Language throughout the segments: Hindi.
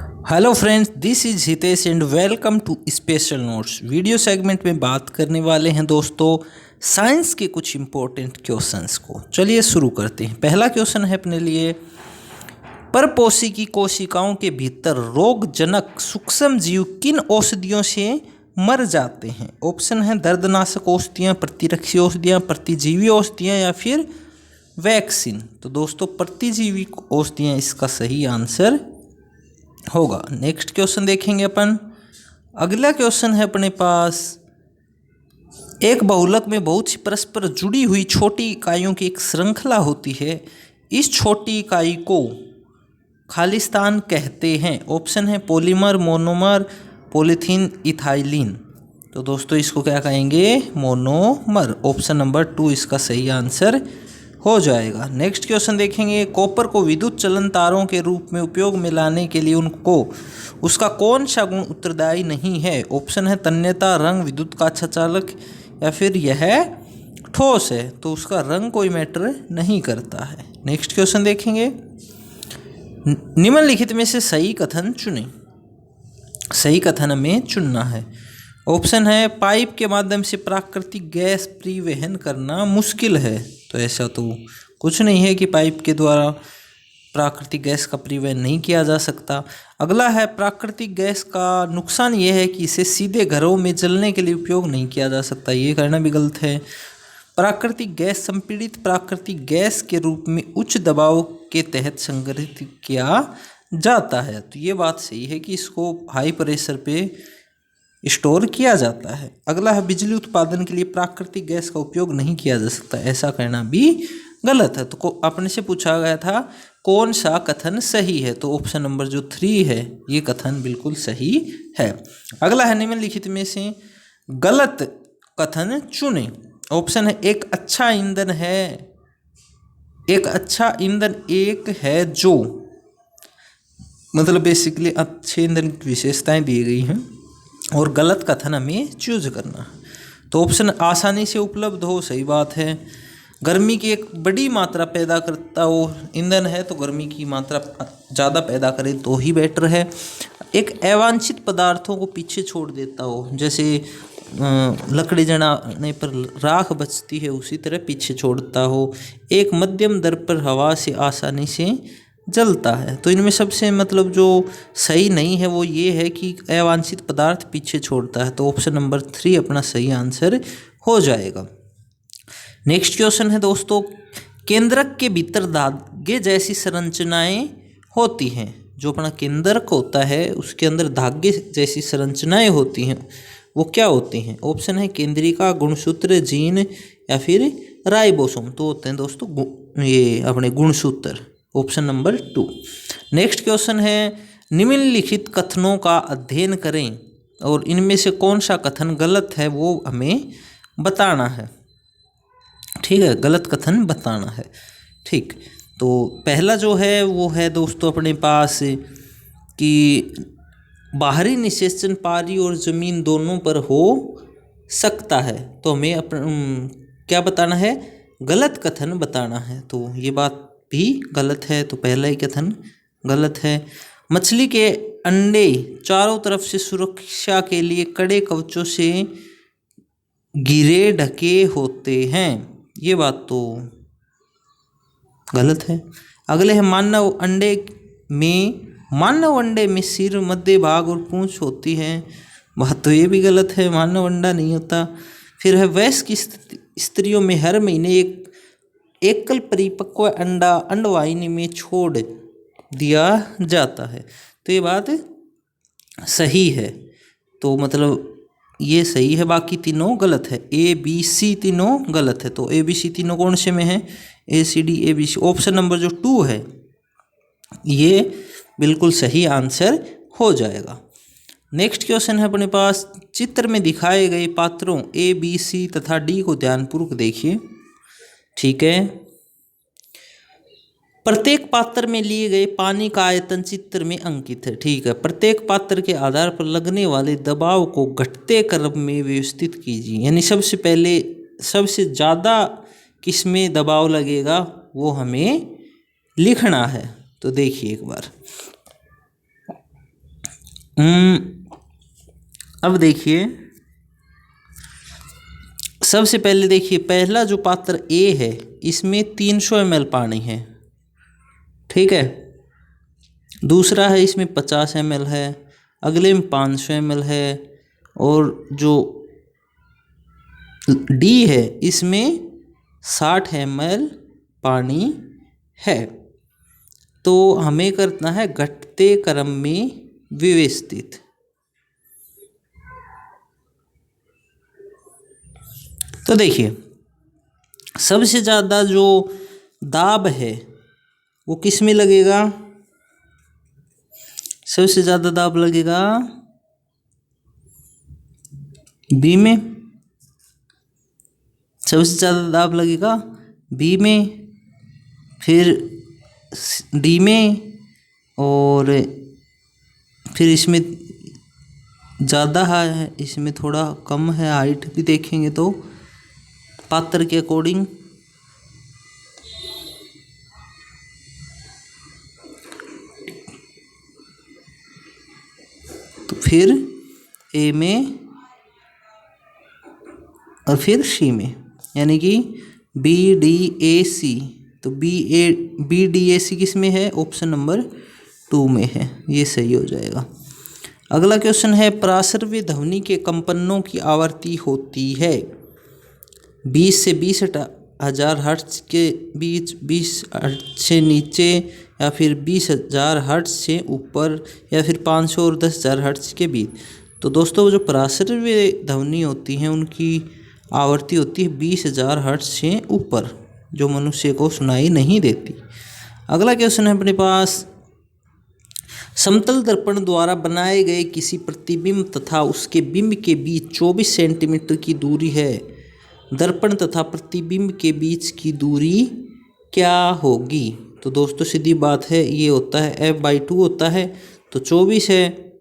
Hello friends, this is Hitesh and welcome to special notes. Video segment में बात करने वाले हैं दोस्तों साइंस के कुछ इम्पोर्टेंट क्वेश्चंस को। चलिए शुरू करते हैं। पहला क्वेश्चन है अपने लिए, परपोषी की कोशिकाओं के भीतर रोगजनक सूक्ष्म जीव किन औषधियों से मर जाते हैं? ऑप्शन है दर्दनाशक औषधियाँ, प्रतिरक्षी औषधियाँ, प्रतिजीवी औषधियाँ या फिर वैक्सीन। तो दोस्तों प्रतिजीवी औषधियाँ इसका सही आंसर होगा। नेक्स्ट क्वेश्चन देखेंगे अपन। अगला क्वेश्चन है अपने पास, एक बहुलक में बहुत सी परस्पर जुड़ी हुई छोटी इकाइयों की एक श्रृंखला होती है। इस छोटी इकाई को खालिस्तान कहते हैं। ऑप्शन है पॉलीमर, मोनोमर, पॉलीथीन, इथाइलिन। तो दोस्तों इसको क्या कहेंगे? मोनोमर। ऑप्शन नंबर 2 इसका सही आंसर हो जाएगा। नेक्स्ट क्वेश्चन देखेंगे, कॉपर को विद्युत चलन तारों के रूप में उपयोग में लाने के लिए उसका कौन सा गुण उत्तरदायी नहीं है? ऑप्शन है तन्यता, रंग, विद्युत का अच्छा चालक या फिर यह ठोस है। तो उसका रंग कोई मैटर नहीं करता है। नेक्स्ट क्वेश्चन देखेंगे, निम्नलिखित में से सही कथन चुनें। सही कथन हमें चुनना है। ऑप्शन है पाइप के माध्यम से प्राकृतिक गैस परिवहन करना मुश्किल है। तो ऐसा तो कुछ नहीं है कि पाइप के द्वारा प्राकृतिक गैस का परिवहन नहीं किया जा सकता। अगला है प्राकृतिक गैस का नुकसान यह है कि इसे सीधे घरों में जलने के लिए उपयोग नहीं किया जा सकता। ये कहना भी गलत है। प्राकृतिक गैस संपीड़ित प्राकृतिक गैस के रूप में उच्च दबाव के तहत संग्रहित किया जाता है। तो ये बात सही है कि इसको हाई प्रेशर पे स्टोर किया जाता है। अगला है बिजली उत्पादन के लिए प्राकृतिक गैस का उपयोग नहीं किया जा सकता। ऐसा कहना भी गलत है। तो अपने से पूछा गया था कौन सा कथन सही है? तो ऑप्शन नंबर जो 3 है ये कथन बिल्कुल सही है। अगला है निम्नलिखित में से गलत कथन चुनें। ऑप्शन है एक अच्छा ईंधन एक है जो, मतलब बेसिकली अच्छे ईंधन की विशेषताएं दी गई हैं और गलत कथन हमें चूज करना है। तो ऑप्शन आसानी से उपलब्ध हो, सही बात है। गर्मी की एक बड़ी मात्रा पैदा करता हो ईंधन है, तो गर्मी की मात्रा ज़्यादा पैदा करे तो ही बेटर है। एक अवांछित पदार्थों को पीछे छोड़ देता हो, जैसे लकड़ी जलाने पर राख बचती है उसी तरह पीछे छोड़ता हो। एक मध्यम दर पर हवा से आसानी से जलता है। तो इनमें सबसे मतलब जो सही नहीं है वो ये है कि अवांछित पदार्थ पीछे छोड़ता है। तो ऑप्शन नंबर 3 अपना सही आंसर हो जाएगा। नेक्स्ट क्वेश्चन है दोस्तों, केंद्रक के भीतर धागे जैसी संरचनाएं होती हैं। जो अपना केंद्रक होता है उसके अंदर धागे जैसी संरचनाएं होती हैं, वो क्या होती हैं? ऑप्शन है केंद्रिका, गुणसूत्र, जीन या फिर राइबोसोम। तो होते हैं दोस्तों ये अपने गुणसूत्र। Option number 2। नेक्स्ट क्वेश्चन है, निम्नलिखित कथनों का अध्ययन करें और इनमें से कौन सा कथन गलत है वो हमें बताना है। ठीक है, गलत कथन बताना है। ठीक, तो पहला जो है वो है दोस्तों अपने पास कि बाहरी निषेचन पारी और ज़मीन दोनों पर हो सकता है। तो हमें क्या बताना है? गलत कथन बताना है। तो ये बात भी गलत है। तो पहला ही कथन गलत है। मछली के अंडे चारों तरफ से सुरक्षा के लिए कड़े कवचों से घिरे ढके होते हैं। ये बात तो गलत है। अगले है मानव अंडे में सिर, मध्य भाग और पूंछ होती है। बात तो ये भी गलत है, मानव अंडा नहीं होता। फिर है वयस्क स्त्रियों में हर महीने एक एकल परिपक्व अंडा अंडवाहिनी में छोड़ दिया जाता है। तो ये बात सही है। तो मतलब ये सही है, बाकी तीनों गलत है। ए बी सी तीनों गलत है। तो ए बी सी तीनों कौन से में है? A C D A B C. Option number जो 2 है ये बिल्कुल सही आंसर हो जाएगा। नेक्स्ट क्वेश्चन है अपने पास, चित्र में दिखाए गए पात्रों ए बी सी तथा डी को ध्यानपूर्वक देखिए। ठीक है, प्रत्येक पात्र में लिए गए पानी का आयतन चित्र में अंकित है। ठीक है, प्रत्येक पात्र के आधार पर लगने वाले दबाव को घटते क्रम में व्यवस्थित कीजिए। यानी सबसे पहले सबसे ज़्यादा किस में दबाव लगेगा वो हमें लिखना है। तो देखिए एक बार, अब देखिए, सबसे पहले देखिए, पहला जो पात्र ए है इसमें 300 ml पानी है, ठीक है। दूसरा है इसमें 50 ml है, अगले में 500 ml है, और जो डी है इसमें 60 ml पानी है। तो हमें करना है घटते क्रम में व्यवस्थित। तो देखिए, सबसे ज़्यादा जो दाब है वो किस में लगेगा? सबसे ज़्यादा दाब लगेगा बी में। सबसे ज़्यादा दाब लगेगा बी में, फिर डी में, और फिर इसमें ज़्यादा है, इसमें थोड़ा कम है। हाइट भी देखेंगे तो पात्र के अकॉर्डिंग। तो फिर ए में और फिर सी में, यानी कि बी डी ए सी। तो बी डी ए सी किस में है? ऑप्शन नंबर 2 में है, ये सही हो जाएगा। अगला क्वेश्चन है, प्रासर्व्य ध्वनि के कंपनों की आवृत्ति होती है 20 से 20,000 हर्ट्ज के बीच, 20 हर्ट्ज से नीचे, या फिर 20,000 हर्ट्ज से ऊपर, या फिर 500 और 10,000 हर्ट्ज के बीच। तो दोस्तों, जो प्रासर्व्य ध्वनि होती हैं उनकी आवृत्ति होती है 20,000 हर्ट्ज से ऊपर, जो मनुष्य को सुनाई नहीं देती। अगला क्वेश्चन है अपने पास, समतल दर्पण द्वारा बनाए गए किसी प्रतिबिंब तथा उसके बिंब के बीच 24 सेंटीमीटर की दूरी है। दर्पण तथा प्रतिबिंब के बीच की दूरी क्या होगी? तो दोस्तों सीधी बात है, ये होता है f/2 होता है, तो 24 है,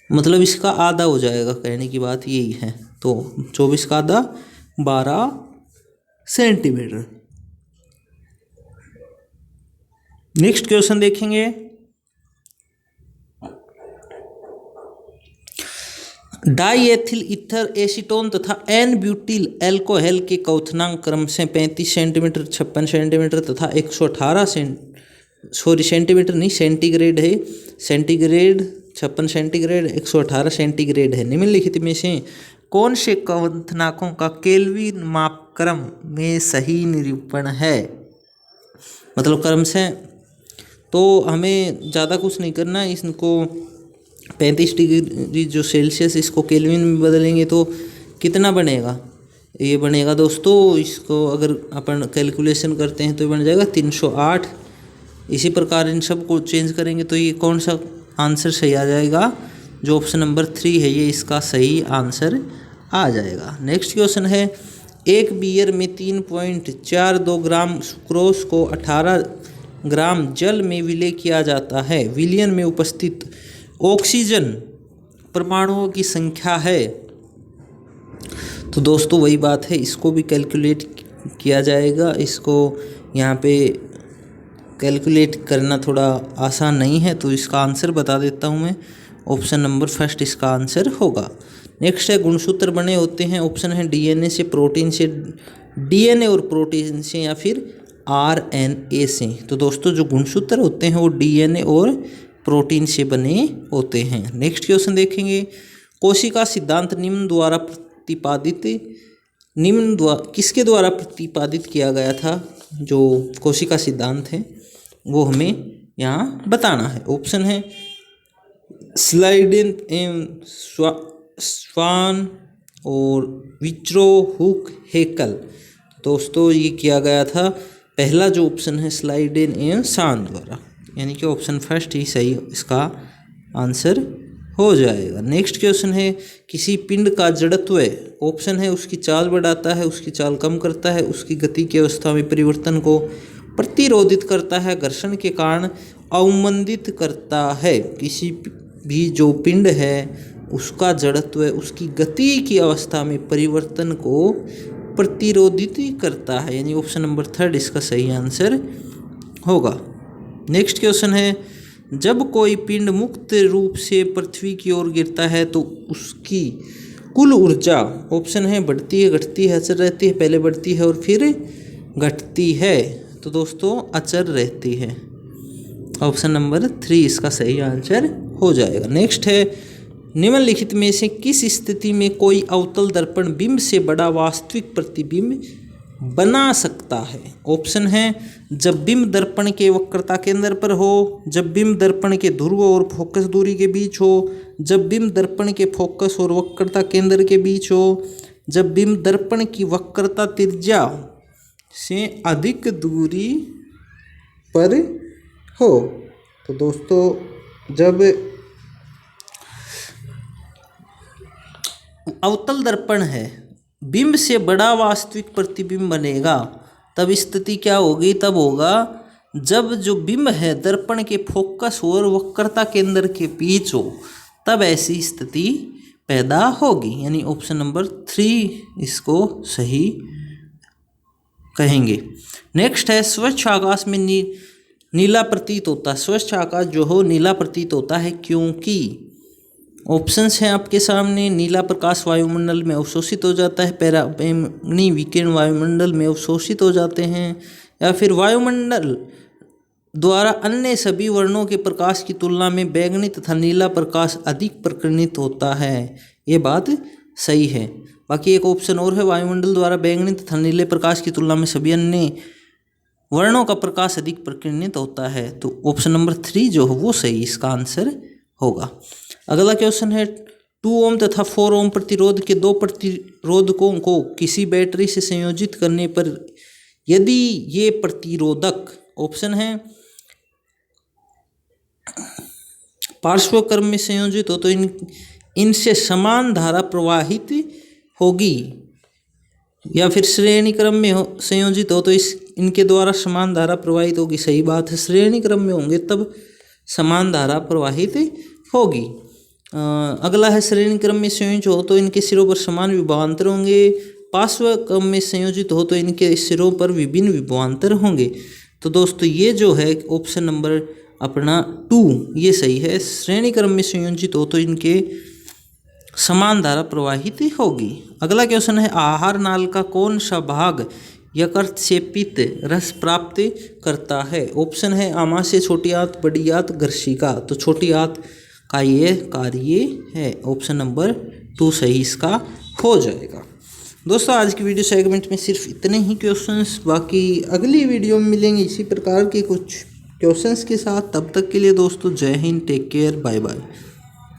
मतलब इसका आधा हो जाएगा, कहने की बात यही है। तो 24 का आधा 12 सेंटीमीटर। नेक्स्ट क्वेश्चन देखेंगे, डाईएथिल ईथर एसीटोन तथा एन ब्यूटिल एल्कोहल के क्वथनांक क्रम से 35 सेंटीमीटर, 56 सेंटीमीटर तथा 118 सेंटीमीटर नहीं, सेंटीग्रेड है। सेंटीग्रेड 56 सेंटीग्रेड, 118 सेंटीग्रेड है। निम्नलिखित में से कौन से क्वथनांकों का केल्विन मापक्रम में सही निरूपण है? मतलब क्रम से, तो हमें ज़्यादा कुछ नहीं करना, इसको 35 डिग्री जो सेल्सियस, इसको केल्विन में बदलेंगे तो कितना बनेगा? ये बनेगा दोस्तों, इसको अगर अपन कैलकुलेशन करते हैं तो ये बन जाएगा 308। इसी प्रकार इन सब को चेंज करेंगे तो ये कौन सा आंसर सही आ जाएगा? जो ऑप्शन नंबर 3 है, ये इसका सही आंसर आ जाएगा। नेक्स्ट क्वेश्चन है, एक बियर में 3.42 ग्राम सुक्रोज को 18 ग्राम जल में विलय किया जाता है। विलयन में उपस्थित ऑक्सीजन परमाणुओं की संख्या है। तो दोस्तों वही बात है, इसको भी कैलकुलेट किया जाएगा। इसको यहाँ पे कैलकुलेट करना थोड़ा आसान नहीं है, तो इसका आंसर बता देता हूँ मैं। ऑप्शन नंबर फर्स्ट इसका आंसर होगा। नेक्स्ट है, गुणसूत्र बने होते हैं। ऑप्शन है डीएनए से, प्रोटीन से, डीएनए और प्रोटीन से, या फिर आरएनए से। तो दोस्तों जो गुणसूत्र होते हैं वो डीएनए और प्रोटीन से बने होते हैं। नेक्स्ट क्वेश्चन देखेंगे, कोशिका सिद्धांत किसके द्वारा प्रतिपादित किया गया था? जो कोशिका सिद्धांत है वो हमें यहाँ बताना है। ऑप्शन है स्लाइडेन एम स्वान और विच्रो हुक हेकल। दोस्तों ये किया गया था, पहला जो ऑप्शन है स्लाइडेन एम स्वान द्वारा, यानी कि ऑप्शन फर्स्ट ही सही इसका आंसर हो जाएगा। नेक्स्ट क्वेश्चन है, किसी पिंड का जड़त्व, ऑप्शन है उसकी चाल बढ़ाता है, उसकी चाल कम करता है, उसकी गति की अवस्था में परिवर्तन को प्रतिरोधित करता है, घर्षण के कारण अवमंदित करता है। किसी भी जो पिंड है उसका जड़त्व उसकी गति की अवस्था में परिवर्तन को प्रतिरोधित करता है, यानी ऑप्शन नंबर 3 इसका सही आंसर होगा। नेक्स्ट क्वेश्चन है, जब कोई पिंड मुक्त रूप से पृथ्वी की ओर गिरता है तो उसकी कुल ऊर्जा, ऑप्शन है बढ़ती है, घटती है, अचर रहती है, पहले बढ़ती है और फिर घटती है। तो दोस्तों अचर रहती है। ऑप्शन नंबर 3 इसका सही आंसर हो जाएगा। नेक्स्ट है, निम्नलिखित में से किस स्थिति में कोई अवतल दर्पण बिंब से बड़ा वास्तविक प्रतिबिंब बना सकता है? ऑप्शन है, जब बिंब दर्पण के वक्रता केंद्र पर हो, जब बिंब दर्पण के ध्रुव और फोकस दूरी के बीच हो, जब बिंब दर्पण के फोकस और वक्रता केंद्र के बीच हो, जब बिंब दर्पण की वक्रता त्रिज्या से अधिक दूरी पर हो। तो दोस्तों जब अवतल दर्पण है, बिंब से बड़ा वास्तविक प्रतिबिंब बनेगा, तब स्थिति क्या होगी? तब होगा जब जो बिंब है दर्पण के फोकस और वक्रता केंद्र के बीच हो, तब ऐसी स्थिति पैदा होगी। यानी ऑप्शन नंबर 3 इसको सही कहेंगे। नेक्स्ट है, स्वच्छ आकाश में नीला प्रतीत होता है। स्वच्छ आकाश जो हो नीला प्रतीत होता है क्योंकि ऑप्शंस हैं आपके सामने। नीला प्रकाश वायुमंडल में अवशोषित हो जाता है, पराबैंगनी विकिरण वायुमंडल में अवशोषित हो जाते हैं, या फिर वायुमंडल द्वारा अन्य सभी वर्णों के प्रकाश की तुलना में बैंगनी तथा नीला प्रकाश अधिक प्रकीर्णित होता है। ये बात सही है। बाकी एक ऑप्शन और है, वायुमंडल द्वारा बैंगनी तथा नीले प्रकाश की तुलना में सभी अन्य वर्णों का प्रकाश अधिक प्रकीर्णित होता है। तो ऑप्शन नंबर 3 जो हो वो सही इसका आंसर होगा। अगला क्वेश्चन है, 2 ओम तथा 4 ओम प्रतिरोध के 2 प्रतिरोधकों को किसी बैटरी से संयोजित करने पर यदि ये प्रतिरोधक, ऑप्शन है पार्श्व क्रम में संयोजित हो तो इनसे समान धारा प्रवाहित होगी, या फिर श्रेणी क्रम में संयोजित हो तो इनके द्वारा समान धारा प्रवाहित होगी। सही बात है, श्रेणी क्रम में होंगे तब समान धारा प्रवाहित होगी। अगला है, श्रेणी क्रम में संयोजित हो तो इनके सिरों पर समान विभवांतर होंगे, पार्श्व क्रम में संयोजित हो तो इनके सिरों पर विभिन्न विभवांतर होंगे। तो दोस्तों ये जो है ऑप्शन नंबर अपना 2 ये सही है। श्रेणी क्रम में संयोजित हो तो इनके समान धारा प्रवाहित होगी। अगला क्वेश्चन है, आहार नाल का कौन सा भाग यकृत से पित्त रस प्राप्त करता है? ऑप्शन है आमाशय, छोटी आंत, बड़ी आंत, ग्रसिका। तो छोटी आंत का ये कार्य है। ऑप्शन नंबर 2 सही इसका हो जाएगा। दोस्तों आज की वीडियो सेगमेंट में सिर्फ इतने ही क्वेश्चंस, बाकी अगली वीडियो में मिलेंगे इसी प्रकार के कुछ क्वेश्चंस के साथ। तब तक के लिए दोस्तों जय Hind, take care, bye bye.